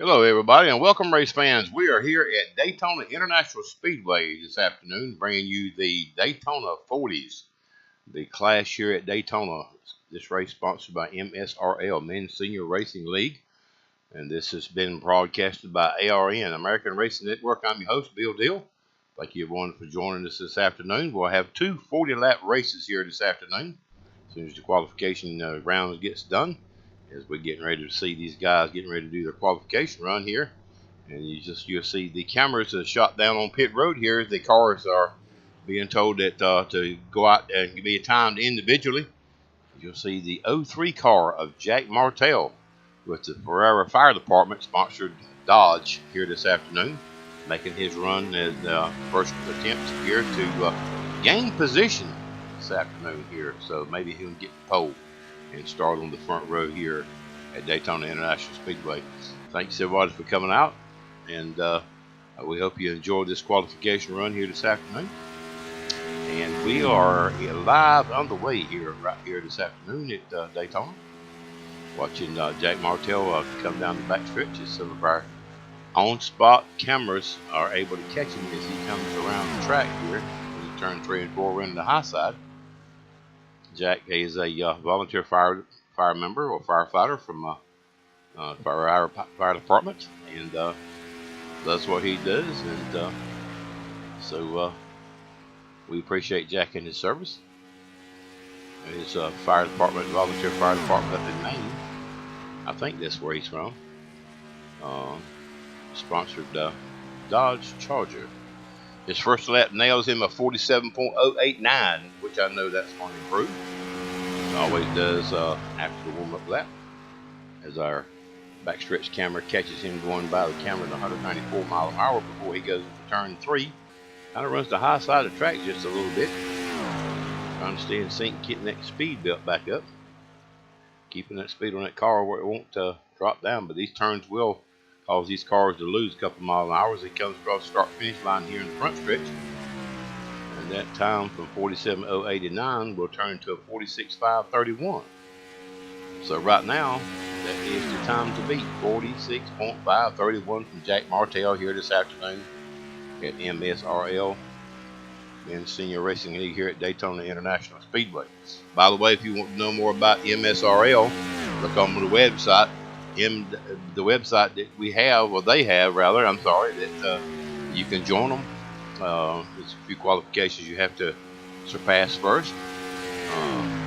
Hello, everybody, and welcome, race fans. We are here at Daytona International Speedway this afternoon, bringing you the Daytona 40s, the class here at Daytona. This race sponsored by MSRL, Men's Senior Racing League, and this has been broadcasted by ARN, American Racing Network. I'm your host, Bill Deal. Thank you, everyone, for joining us this afternoon. We'll have two 40-lap races here this afternoon as soon as the qualification rounds gets done. As we're getting ready to see these guys getting ready to do their qualification run here, and you'll see the cameras are shot down on pit road here. The cars are being told that to go out and be timed individually. You'll see the 03 car of Jack Martell with the Ferrara Fire Department sponsored Dodge here this afternoon, making his run as first attempt here to gain position this afternoon here. So maybe he'll get the pole and start on the front row here at Daytona International Speedway. Thanks everybody for coming out, and we hope you enjoyed this qualification run here this afternoon. And we are live underway here right here this afternoon at Daytona, watching Jack Martell come down the back stretch as some of our on-spot cameras are able to catch him as he comes around the track here. When he turns 3 and 4, running the high side. Jack is a volunteer fire member or firefighter from fire department, and that's what he does. And so we appreciate Jack and his service. His fire department, volunteer fire department up in Maine. I think that's where he's from. Sponsored Dodge Charger. His first lap nails him a 47.089, which I know that's going to improve. It always does after the warm-up lap, as our backstretch camera catches him going by the camera at 194 miles an hour before he goes into turn 3. Kind of runs the high side of the track just a little bit, trying to stay in sync, getting that speed built back up, keeping that speed on that car where it won't drop down. But these turns will cause these cars to lose a couple miles an hour as it comes across the start-finish line here in the front stretch. And that time from 47.089 will turn to a 46.531. So right now, that is the time to beat, 46.531 from Jack Martell here this afternoon at MSRL, Men's Senior Racing League here at Daytona International Speedway. By the way, if you want to know more about MSRL, look on the website. The website that we have, or they have rather, I'm sorry, that you can join them. There's a few qualifications you have to surpass first.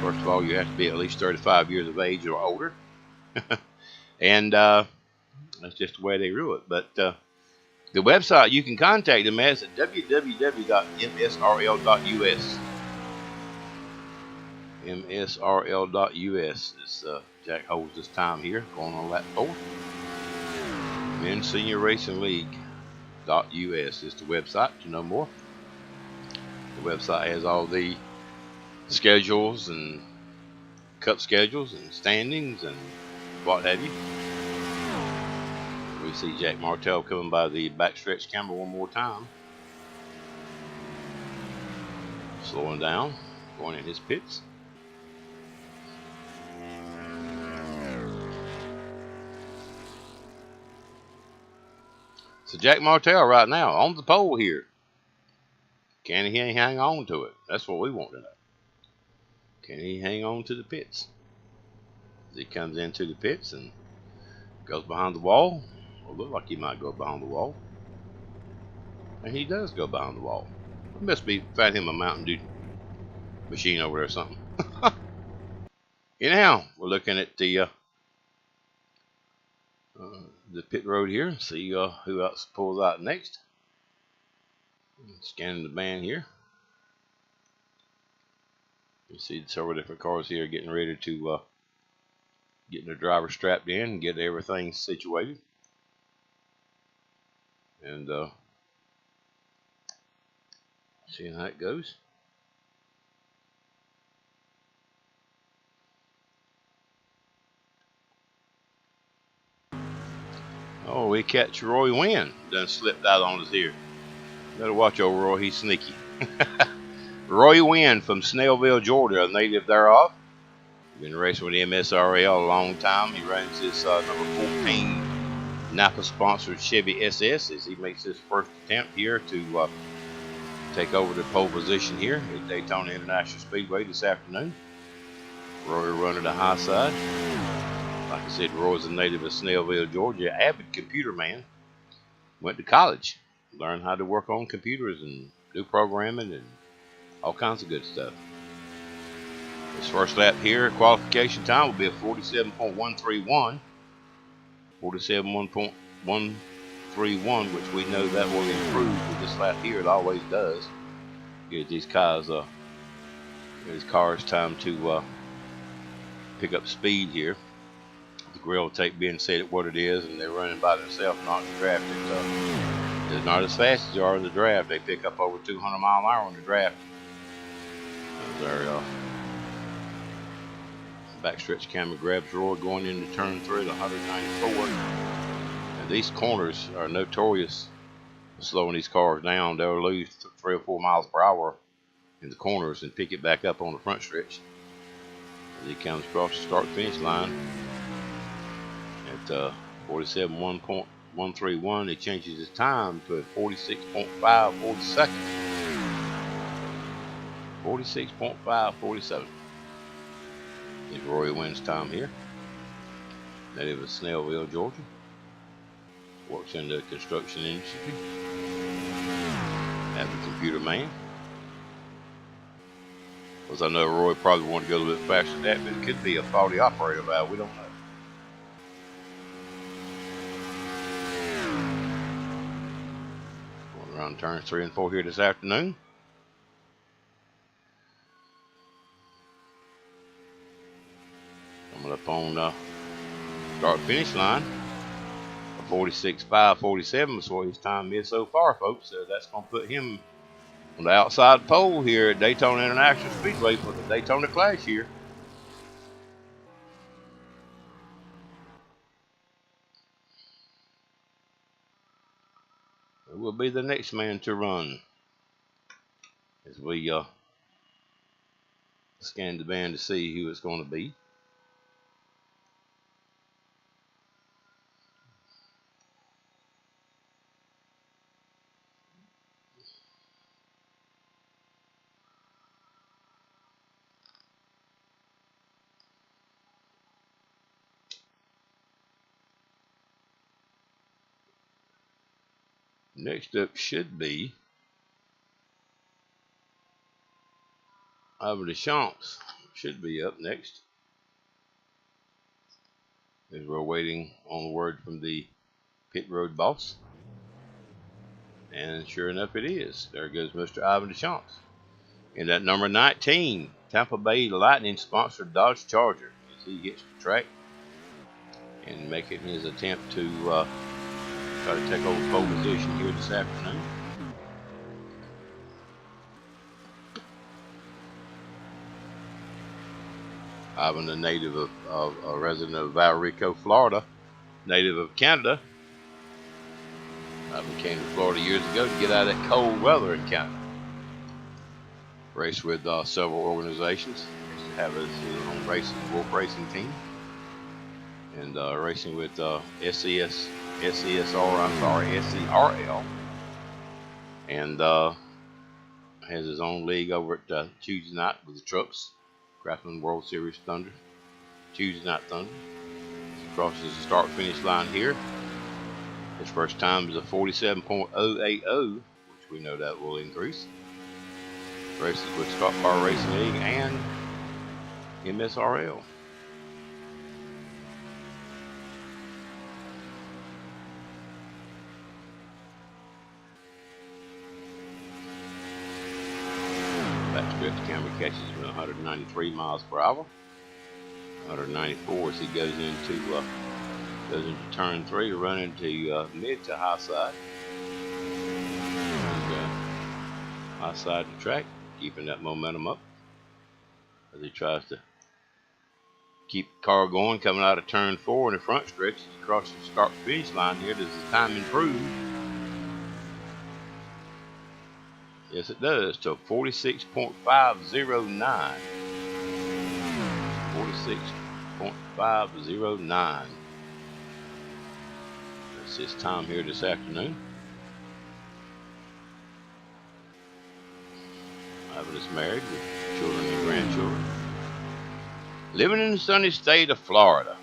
First of all, you have to be at least 35 years of age or older. And that's just the way they rule it. But the website you can contact them at is at www.msrl.us. MSRL.us is Jack holds this time here, going on lap 4. Men's Senior Racing League.us is the website to know more. The website has all the schedules and cup schedules and standings and what have you. We see Jack Martell coming by the backstretch camera one more time. Slowing down, going in his pits. So Jack Martell right now on the pole here. Can he hang on to it? That's what we want to know. Can he hang on to the pits? As he comes into the pits and goes behind the wall. Well, look like he might go behind the wall. And he does go behind the wall. He must be finding him a Mountain Dew machine over there or something. Anyhow, we're looking at the pit road here. See who else pulls out next. Scanning the band here. You see several different cars here getting ready to get their driver strapped in and get everything situated. And seeing how it goes. Oh, we catch Roy Wynn. Done slipped out on us here. Better watch old Roy, he's sneaky. Roy Wynn from Snellville, Georgia, a native thereof. Been racing with the MSRL a long time. He runs his number 14 Napa-sponsored Chevy SS as he makes his first attempt here to take over the pole position here at Daytona International Speedway this afternoon. Roy running the high side. Like I said, Roy's a native of Snellville, Georgia, avid computer man. Went to college, learned how to work on computers and do programming and all kinds of good stuff. His first lap here, qualification time will be a 47.131. 47.131, which we know that will improve with this lap here. It always does. Give these cars time to pick up speed here. The grill tape being set at what it is, and they're running by themselves, not in the draft. It's not as fast as they are in the draft. They pick up over 200 mile an hour in the draft. Their backstretch camera grabs Roy going into turn 3 at 194. And these corners are notorious for slowing these cars down. They'll lose 3 or 4 miles per hour in the corners and pick it back up on the front stretch. As he comes across the start-finish line at 47.131, he changes his time to a 46.547. 46.547. Is Roy wins time here. Native of Snellville, Georgia. Works in the construction industry. Avid computer man. Because I know Roy probably wanted to go a little bit faster than that, but it could be a faulty operator valve. We don't know. Going around turns 3 and 4 here this afternoon. Coming up on start finish line. 46.547 is what his time is so far, folks. So that's going to put him on the outside pole here at Daytona International Speedway for the Daytona Clash here. It will be the next man to run as we scan the band to see who it's going to be. Next up should be Ivan Deschamps. Should be up next, as we're waiting on the word from the pit road boss. And sure enough, it is. There goes Mr. Ivan Deschamps. In that number 19, Tampa Bay Lightning sponsored Dodge Charger, as he hits the track and making his attempt to try to take over pole position here this afternoon. Ivan, a native of a resident of Valrico, Florida, native of Canada. Ivan came to Florida years ago to get out of that cold weather in Canada. Raced with several organizations. Used to have his own racing, Wolf Racing team, and racing with SCRL, and has his own league over at Tuesday night with the trucks, Craftsman World Series Thunder, Tuesday Night Thunder. He crosses the start-finish line here. His first time is a 47.080, which we know that will increase. Races with Scott Car Racing League and MSRL. Backstretch camera catches him at 193 miles per hour. 194 as he goes into turn 3 to run into mid to high side. And, high side of the track, keeping that momentum up as he tries to keep the car going, coming out of turn 4 in the front stretch. As he crosses the start finish line here. Does his time improve? Yes, it does, to 46.509. 46.509. It's his time here this afternoon. Ivan is married with children and grandchildren. Living in the sunny state of Florida.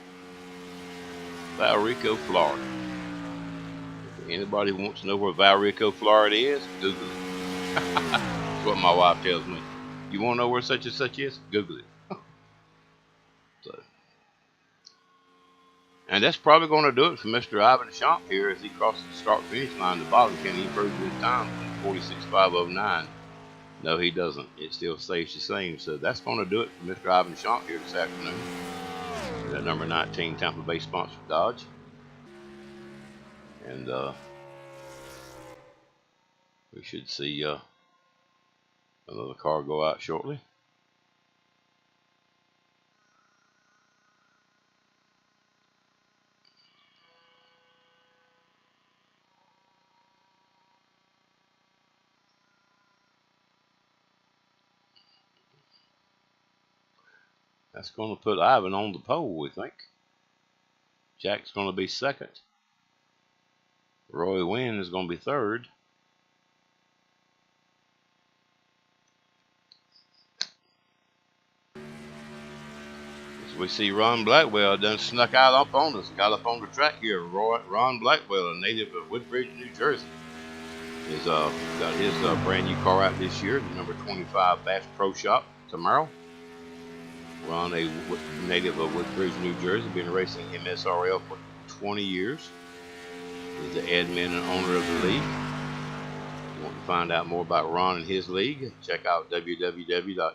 Valrico, Florida. If anybody wants to know where Valrico, Florida is, Google it. That's what my wife tells me. You want to know where such and such is? Google it. So, and that's probably going to do it for Mr. Ivan Champ here as he crosses the start-finish line. The bottom, can he improve his time from 46.509? No, he doesn't. It still stays the same. So that's going to do it for Mr. Ivan Champ here this afternoon. That number 19 Tampa Bay sponsored Dodge. And we should see another car go out shortly. That's going to put Ivan on the pole, we think. Jack's going to be second. Roy Wynn is going to be third. As we see Ron Blackwell done snuck out up on us. Got up on the track here. Ron Blackwell, a native of Woodbridge, New Jersey, is got his brand new car out this year, the number 25 Bass Pro Shop Camaro. Ron, a native of Woodbridge, New Jersey, been racing MSRL for 20 years. He's the admin and owner of the league. If you want to find out more about Ron and his league, check out www.msrl.us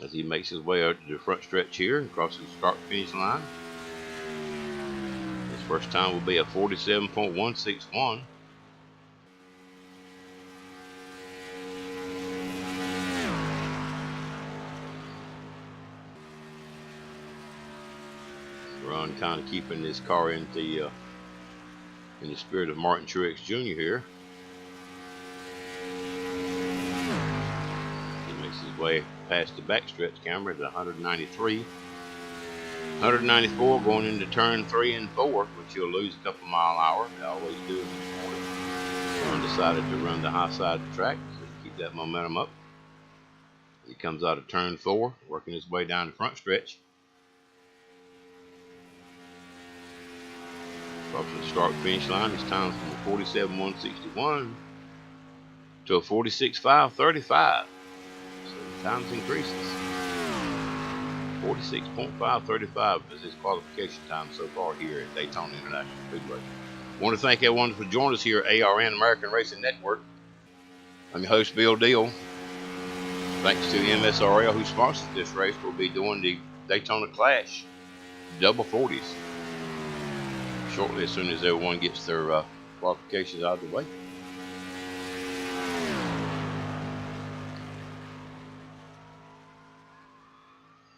as he makes his way out to the front stretch here and crosses the start-finish line. His first time will be a 47.161. Ron kind of keeping this car in the spirit of Martin Truex Jr. here. He makes his way past the backstretch camera at 193. 194 going into turn 3 and 4, which you'll lose a couple mile an hour. They always do in the morning. Ron decided to run the high side of the track to keep that momentum up. He comes out of turn 4, working his way down the front stretch. Crossing the start-finish line, his time's from a 47.161 to a 46.535. So the time's increases. 46.535 is his qualification time so far here at Daytona International Speedway. I want to thank everyone for joining us here at ARN American Racing Network. I'm your host, Bill Deal. Thanks to MSRL who sponsored this race. We'll be doing the Daytona Clash double 40s shortly as soon as everyone gets their qualifications out of the way.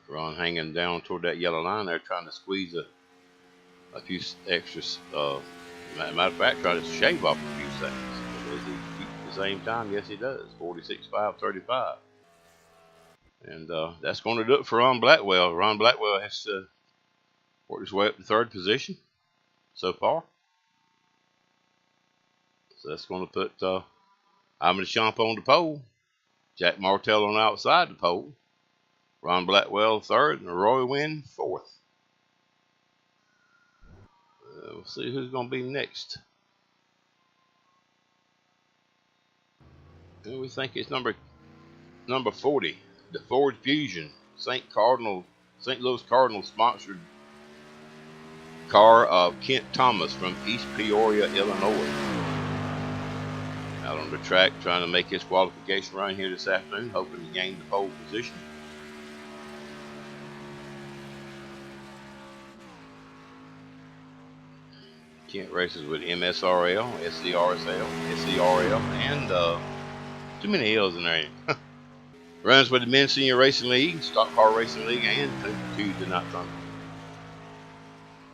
Ron hanging down toward that yellow line there, trying to squeeze a few extras. Matter of fact, trying to shave off a few seconds. Does he keep the same time? Yes, he does. 46.535. And that's going to do it for Ron Blackwell. Ron Blackwell has worked his way up to third position so far. So that's going to put Ivan Champ on the pole, Jack Martell on the outside the pole, Ron Blackwell third, and Roy Wynn fourth. We'll see who's going to be next. And we think it's number 40, the Ford Fusion, St. Louis Cardinals sponsored car of Kent Thomas from East Peoria, Illinois. Out on the track trying to make his qualification run here this afternoon, hoping to gain the pole position. Kent races with MSRL, SCRL, and too many L's in there. Runs with the Men's Senior Racing League, Stock Car Racing League, and two to not Thunder.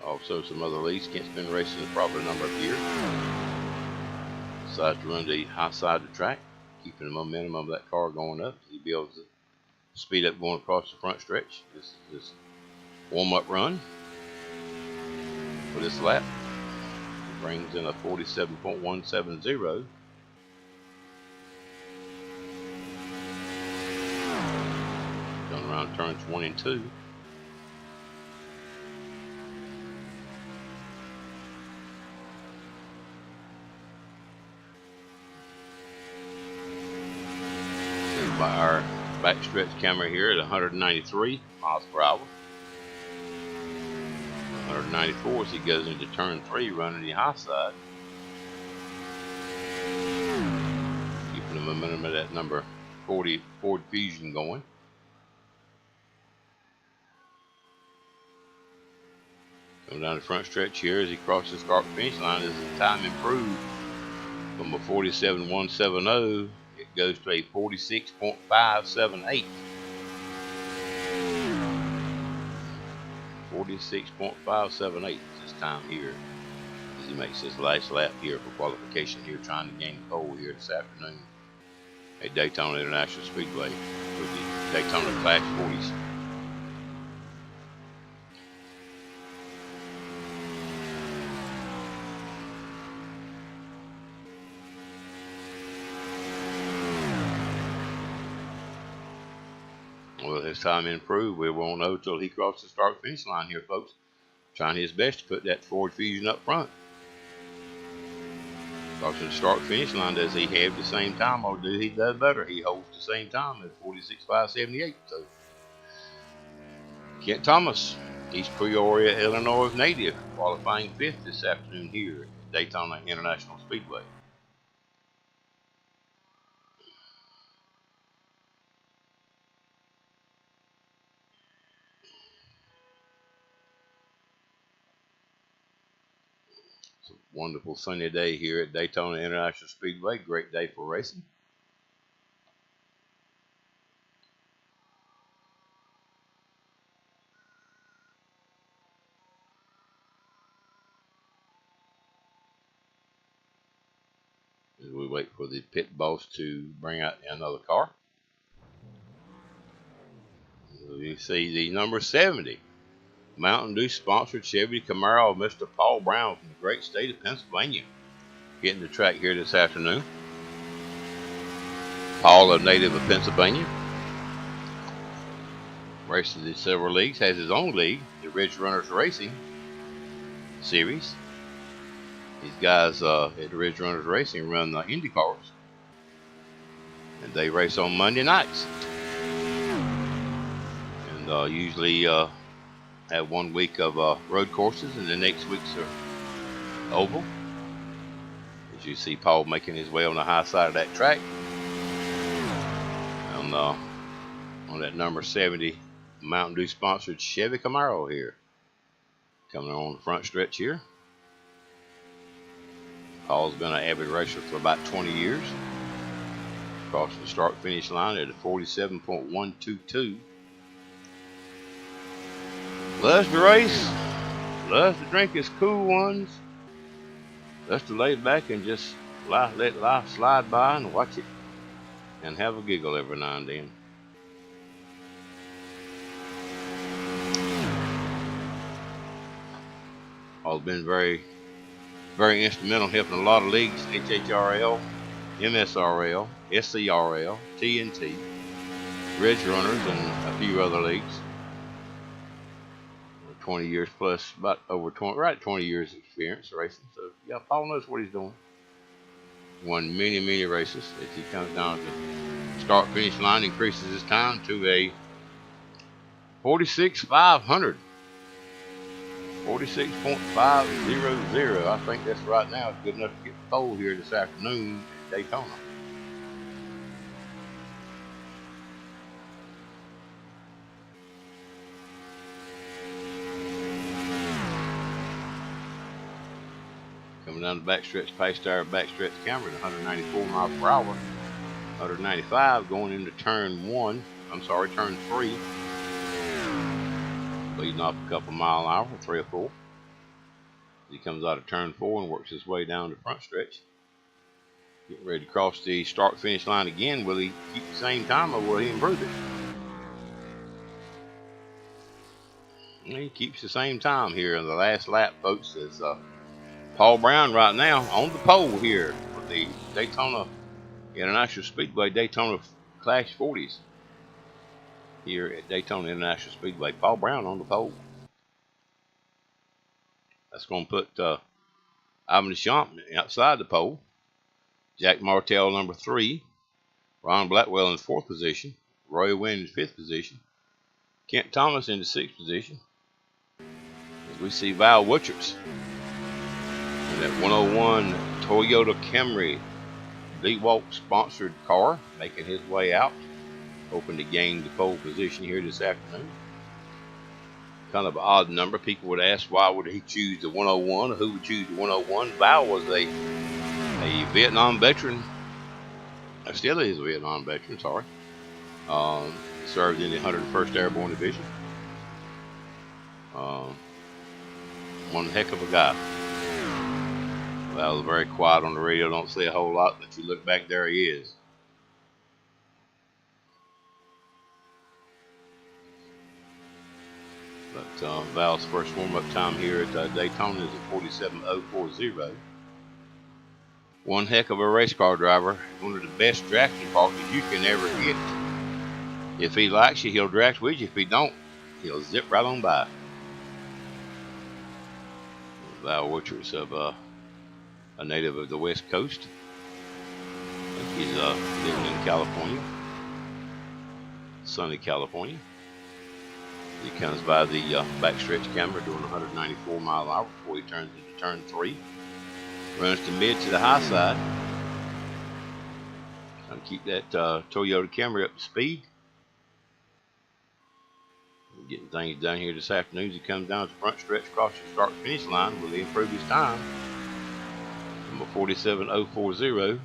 Also some other leagues. Kent's been racing for probably a number of years. Decided to run the high side of the track, keeping the momentum of that car going up. He'll be able to speed up going across the front stretch. This warm-up run. for this lap. Brings in a 47.170. Going around turn 22. By our backstretch camera here at 193 miles per hour. 194 as he goes into turn 3, running the high side. Keeping the momentum of that number 40 Ford Fusion going. Coming down the front stretch here as he crosses the start finish line, as the time improved from a 47.170, it goes to a 46.578. 46.578 this time here as he makes his last lap here for qualification here, trying to gain the pole here this afternoon at Daytona International Speedway with the Daytona Class 40s. Well, his time improved. We won't know until he crosses the start finish line here, folks. Trying his best to put that Ford Fusion up front. Crossing the start finish line, does he have the same time, or he does better? He holds the same time at 46.578. So Kent Thomas, East Peoria, Illinois native, qualifying 5th this afternoon here at Daytona International Speedway. It's a wonderful sunny day here at Daytona International Speedway. Great day for racing. As we wait for the pit boss to bring out another car. You see the number 70. Mountain Dew sponsored Chevy Camaro of Mr. Paul Brown from the great state of Pennsylvania. Getting the track here this afternoon. Paul, a native of Pennsylvania. Races in several leagues. Has his own league, the Ridge Runners Racing Series. These guys at the Ridge Runners Racing run the Indy cars. And they race on Monday nights. And usually have 1 week of road courses, and the next weeks are oval. As you see Paul making his way on the high side of that track. And on that number 70 Mountain Dew sponsored Chevy Camaro here. Coming on the front stretch here. Paul's been an avid racer for about 20 years. Crossing the start finish line at a 47.122. Loves to race, loves to drink his cool ones, loves to lay back and just let life slide by and watch it and have a giggle every now and then. Paul's been very, very instrumental in helping a lot of leagues, HHRL, MSRL, SCRL, TNT, Ridge Runners, and a few other leagues. 20 years plus, about over 20 years experience racing. So yeah, Paul knows what he's doing. Won many races. As he comes down to the start finish line, increases his time to a 46.500. 46.500. I think that's right now. It's good enough to get the pole here this afternoon at Daytona. Coming down the backstretch, past our backstretch camera at 194 miles per hour. 195 going into turn 3. Leading off a couple mile an hour, 3 or 4. He comes out of turn 4 and works his way down the front stretch. Getting ready to cross the start finish line again. Will he keep the same time or will he improve it? He keeps the same time here in the last lap, folks, as Paul Brown right now on the pole here for the Daytona International Speedway Daytona Clash 40s here at Daytona International Speedway. Paul Brown on the pole. That's going to put Ivan Deschamps outside the pole. Jack Martell number 3. Ron Blackwell in 4th position. Roy Wynn in 5th position. Kent Thomas in the 6th position. As we see Val Witcherts in that 101 Toyota Camry D-Walk sponsored car making his way out, hoping to gain the pole position here this afternoon. Kind of an odd number. People would ask, why would he choose the 101? Or who would choose the 101? Val was a Vietnam veteran. Still is a Vietnam veteran, sorry. Served in the 101st Airborne Division. One heck of a guy. Val's very quiet on the radio, don't say a whole lot, but you look back, there he is. But Val's first warm-up time here at Daytona is a 47.040. One heck of a race car driver, one of the best drafting partners you can ever get. If he likes you, he'll draft with you. If he don't, he'll zip right on by. Val Witcherts of a native of the West Coast. I think he's living in California, sunny California. He comes by the backstretch camera doing 194 miles an hour before he turns into turn 3. Runs to mid to the high side. Trying to keep that Toyota Camry up to speed. Getting things done here this afternoon as he comes down the front stretch across the start finish line. Will he improve his time from a 47.040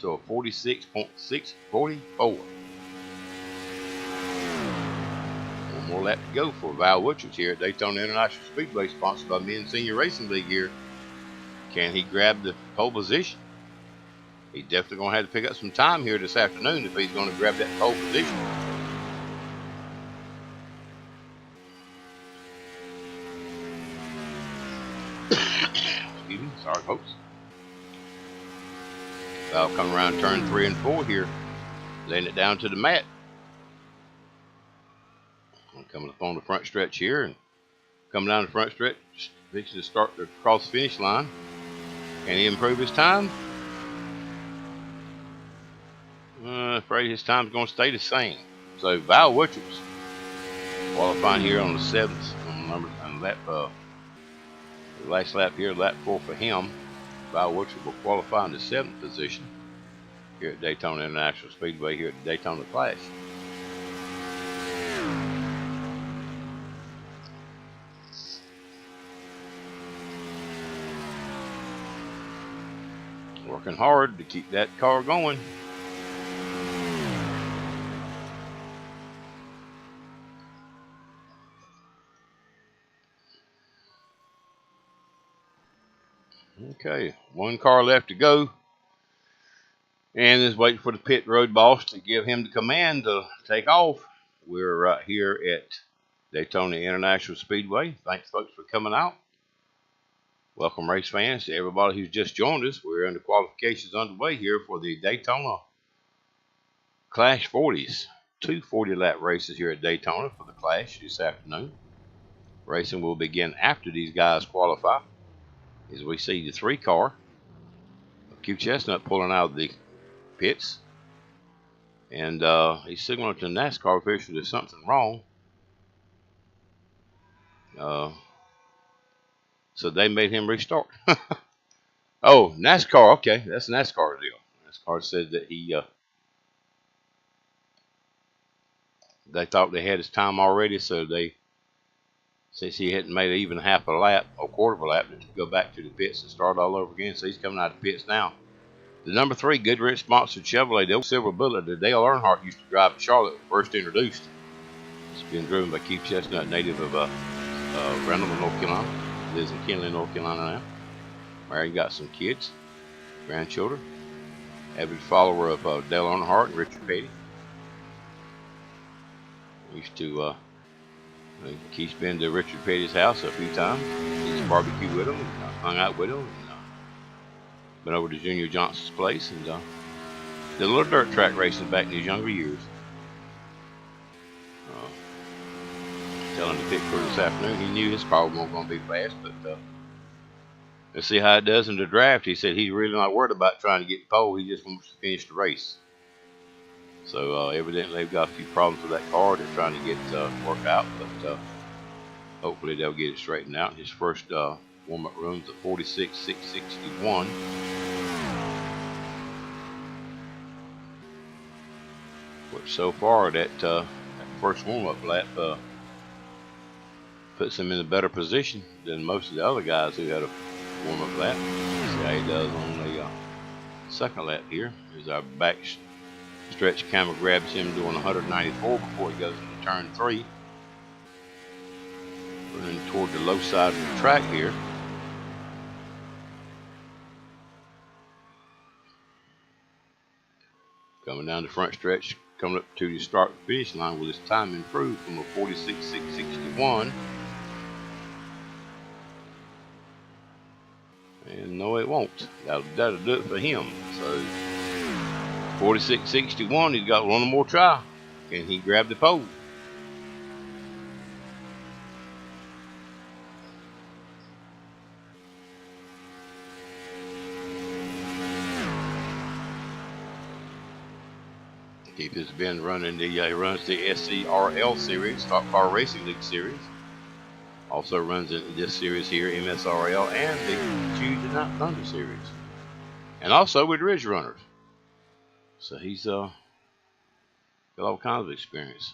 to a 46.644? One more lap to go for Val Witcherts here at Daytona International Speedway, sponsored by Men's Senior Racing League here. Can he grab the pole position? He's definitely going to have to pick up some time here this afternoon if he's going to grab that pole position. Excuse me, sorry folks. Val coming around turn 3 and 4 here, laying it down to the mat. I'm coming up on the front stretch here and coming down the front stretch, fixing to start to cross the finish line. Can he improve his time? Afraid his time's going to stay the same. So Val Witcherts qualifying here on the 7th on lap, the last lap here, lap 4 for him. Val Witcherts will qualify in the 7th position here at Daytona International Speedway here at the Daytona Clash. Working hard to keep that car going. Okay, one car left to go. And is waiting for the pit road boss to give him the command to take off. We're right here at Daytona International Speedway. Thanks, folks, for coming out. Welcome, race fans, to everybody who's just joined us. We're in the qualifications underway here for the Daytona Clash 40s. 2 40-lap races here at Daytona for the Clash this afternoon. Racing will begin after these guys qualify. As we see the 3 car, Q Chestnut pulling out of the pits. And he's signaling to the NASCAR official there's something wrong. So they made him restart. Oh, NASCAR. Okay, that's NASCAR deal. NASCAR said that they thought they had his time already, so they, since he hadn't made even half a lap or quarter of a lap, to go back to the pits and start all over again. So he's coming out of the pits now. The number 3 Goodrich sponsored Chevrolet, the old Silver Bullet that Dale Earnhardt used to drive in Charlotte, first introduced. It's been driven by Keith Chestnut, native of Randall, North Carolina. Lives in Kenley, North Carolina now. Married, got some kids, grandchildren. Avid follower of Dale Earnhardt and Richard Petty. Used to Keith's been to Richard Petty's house a few times. He's barbecued with him, and, hung out with him, and been over to Junior Johnson's place, and did a little dirt track racing back in his younger years. Telling the pit crew this afternoon he knew his car wasn't going to be fast, but let's see how it does in the draft. He said he's really not worried about trying to get the pole. He just wants to finish the race. So evidently they've got a few problems with that car they're trying to get worked out, but hopefully they'll get it straightened out. His first warm-up run's a 46.661. Which so far that first warm-up lap puts him in a better position than most of the other guys who had a warm-up lap. See how he does on the second lap here. As our back stretch camera grabs him doing 194 before he goes into turn 3. Running toward the low side of the track here. Coming down the front stretch, coming up to the start finish line, will his time improve from a 46.661? And no, it won't. That'll do it for him. So 46.61, he's got one more try. Can he grab the pole? Keith has been running he runs the MSRL series, Stock Car Racing League series. Also runs in this series here, MSRL, and the Tuesday Night Thunder series. And also with Ridge Runners. So he's got all kinds of experience.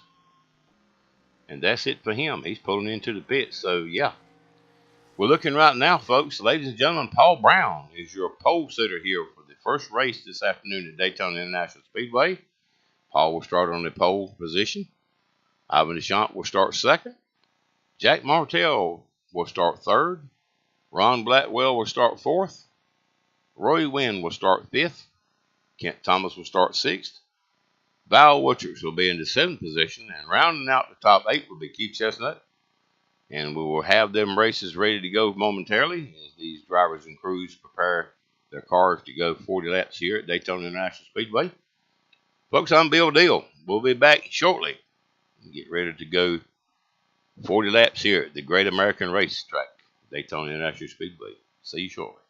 And that's it for him. He's pulling into the pit. So, yeah. We're looking right now, folks. Ladies and gentlemen, Paul Brown is your pole sitter here for the first race this afternoon at Daytona International Speedway. Paul will start on the pole position. Ivan Deschamps will start second. Jack Martell will start third. Ron Blackwell will start fourth. Roy Wynn will start fifth. Kent Thomas will start sixth. Val Wutchers will be in the seventh position. And rounding out the top 8 will be Keith Chestnut. And we will have them races ready to go momentarily as these drivers and crews prepare their cars to go 40 laps here at Daytona International Speedway. Folks, I'm Bill Deal. We'll be back shortly and get ready to go 40 laps here at the Great American Racetrack, Daytona International Speedway. See you shortly.